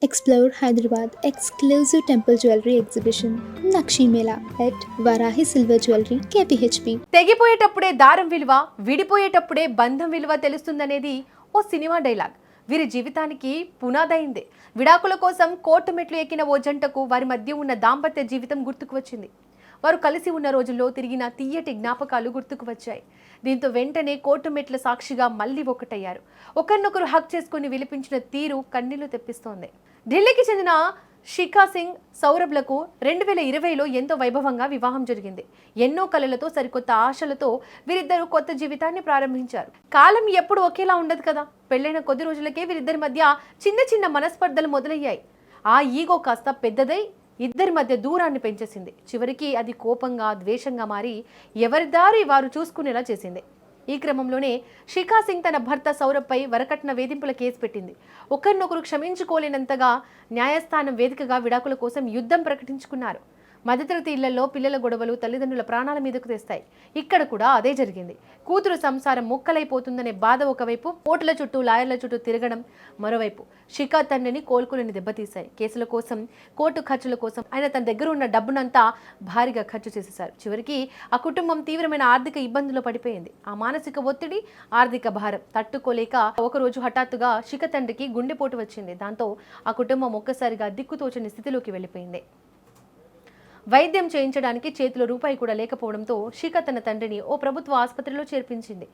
Explore Hyderabad exclusive temple jewelry exhibition Nakshi Mela at Varahi Silver Jewelry KPHP. తెగిపోయేటప్పుడే దారం విలువ, విడిపోయేటప్పుడే బంధం విలువ తెలుస్తుందనేది ఓ cinema dialogue. వీరి జీవితానికి పునాదైంది. విడాకుల కోసం కోర్టు మెట్లు ఎక్కిన ఓ జంటకు వారి మధ్య ఉన్న దాంపత్య జీవితం గుర్తుకు వచ్చింది. వారు కలిసి ఉన్న రోజుల్లో తిరిగిన తీయటి జ్ఞాపకాలు గుర్తుకు వచ్చాయి. దీంతో వెంటనే కోర్టు మెట్ల సాక్షిగా మళ్ళీ ఒకటయ్యారు. ఒకరినొకరు హక్ చేసుకుని విలిపించిన తీరు కన్నీళ్లు తెప్పిస్తోంది. ఢిల్లీకి చెందిన శిఖా సింగ్ సౌరభ్లకు 2020లో ఎంతో వైభవంగా వివాహం జరిగింది. ఎన్నో కలలతో సరికొత్త ఆశలతో వీరిద్దరూ కొత్త జీవితాన్ని ప్రారంభించారు. కాలం ఎప్పుడు ఒకేలా ఉండదు కదా. పెళ్లైన కొద్ది రోజులకే వీరిద్దరి మధ్య చిన్న చిన్న మనస్పర్ధలు మొదలయ్యాయి. ఆ ఈగో కాస్త పెద్దదై ఇద్దరి మధ్య దూరాన్ని పెంచేసింది. చివరికి అది కోపంగా, ద్వేషంగా మారి ఎవరి దారి వారు చూసుకునేలా చేసింది. ఈ క్రమంలోనే శిఖా సింగ్ తన భర్త సౌరభ్పై వరకట్న వేధింపుల కేసు పెట్టింది. ఒకరినొకరు క్షమించుకోలేనంతగా న్యాయస్థానం వేదికగా విడాకుల కోసం యుద్ధం ప్రకటించుకున్నారు. మధ్యతరగతి ఇళ్లలో పిల్లల గొడవలు తల్లిదండ్రుల ప్రాణాల మీదకు తెస్తాయి. ఇక్కడ కూడా అదే జరిగింది. కూతురు సంసారం ముక్కలైపోతుందనే బాధ ఒకవైపు, కోర్టుల చుట్టూ లాయర్ల చుట్టూ తిరగడం మరోవైపు శిఖా తండ్రిని కోలుకుని దెబ్బతీశాయి. కేసుల కోసం, కోర్టు ఖర్చుల కోసం ఆయన తన దగ్గర ఉన్న డబ్బునంతా భారీగా ఖర్చు చేసేశారు. చివరికి ఆ కుటుంబం తీవ్రమైన ఆర్థిక ఇబ్బందుల్లో పడిపోయింది. ఆ మానసిక ఒత్తిడి, ఆర్థిక భారం తట్టుకోలేక ఒకరోజు హఠాత్తుగా శిఖా తండ్రికి గుండెపోటు వచ్చింది. దాంతో ఆ కుటుంబం ఒక్కసారిగా దిక్కుతోచని స్థితిలోకి వెళ్ళిపోయింది. వైద్యం చేయించడానికి చేతిలో రూపాయి కూడా లేకపోవడంతో శిఖా తన తండ్రిని ఓ ప్రభుత్వ ఆసుపత్రిలో చేర్పించింది.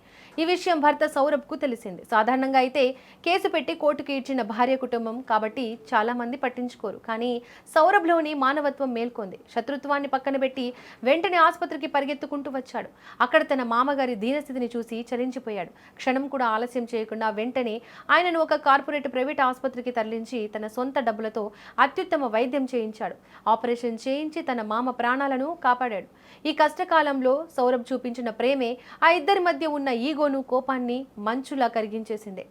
ఈ విషయం భర్త సౌరభ్కు తెలిసింది. సాధారణంగా అయితే కేసు పెట్టి కోర్టుకి ఇచ్చిన భార్య కుటుంబం కాబట్టి చాలా మంది పట్టించుకోరు. కానీ సౌరభ్లోని మానవత్వం మేల్కొంది. శత్రుత్వాన్ని పక్కన పెట్టి వెంటనే ఆసుపత్రికి పరిగెత్తుకుంటూ వచ్చాడు. అక్కడ తన మామగారి దీనస్థితిని చూసి చలించిపోయాడు. క్షణం కూడా ఆలస్యం చేయకుండా వెంటనే ఆయనను ఒక కార్పొరేట్ ప్రైవేట్ ఆసుపత్రికి తరలించి తన సొంత డబ్బులతో అత్యుత్తమ వైద్యం చేయించాడు. ఆపరేషన్ చేయించి తన మామ ప్రాణాలను కాపాడాడు. ఈ కష్టకాలంలో సౌరభ్ చూపించిన ప్రేమే ఆ ఇద్దరి మధ్య ఉన్న ఈగోను, కోపాన్ని మంచులా కరిగించేసింది.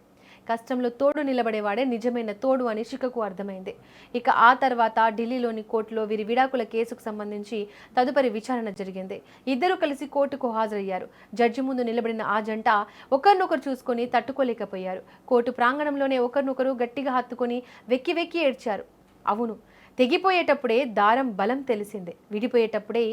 కష్టంలో తోడు నిలబడేవాడే నిజమైన తోడు అని శిఖకు అర్థమైంది. ఇక ఆ తర్వాత ఢిల్లీలోని కోర్టులో వీరి విడాకుల కేసుకు సంబంధించి తదుపరి విచారణ జరిగింది. ఇద్దరు కలిసి కోర్టుకు హాజరయ్యారు. జడ్జి ముందు నిలబడిన ఆ జంట ఒకరినొకరు చూసుకొని తట్టుకోలేకపోయారు. కోర్టు ప్రాంగణంలోనే ఒకరినొకరు గట్టిగా హత్తుకొని వెక్కి వెక్కి ఏడ్చారు. అవును, తెగిపోయేటప్పుడే దారం బలం తెలిసిందే. విడిపోయేటప్పుడే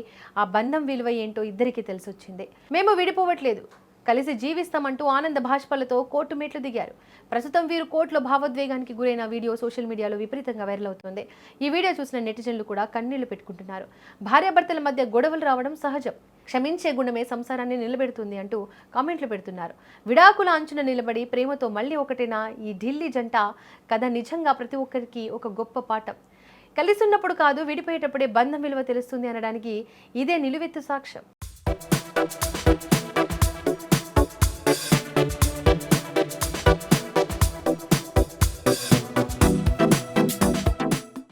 ఆ బంధం విలువ ఏంటో ఇద్దరికి తెలిసొచ్చింది. మేము విడిపోవట్లేదు, కలిసి జీవిస్తామంటూ ఆనంద భాష్పాలతో కోర్టు మెట్లు దిగారు. ప్రస్తుతం వీరు కోర్టులో భావోద్వేగానికి గురైన వీడియో సోషల్ మీడియాలో విపరీతంగా వైరల్ అవుతుంది. ఈ వీడియో చూసిన నెటిజన్లు కూడా కన్నీళ్లు పెట్టుకుంటున్నారు. భార్యాభర్తల మధ్య గొడవలు రావడం సహజం. క్షమించే గుణమే సంసారాన్ని నిలబెడుతుంది అంటూ కామెంట్లు పెడుతున్నారు. విడాకుల అంచున నిలబడి ప్రేమతో మళ్ళీ ఒకటేనా ఈ ఢిల్లీ జంట కథ నిజంగా ప్రతి ఒక్కరికి ఒక గొప్ప పాఠం. కలిసి ఉన్నప్పుడు కాదు, విడిపోయేటప్పుడే బంధం విలువ తెలుస్తుంది అనడానికి ఇదే నిలువెత్తు సాక్ష్యం.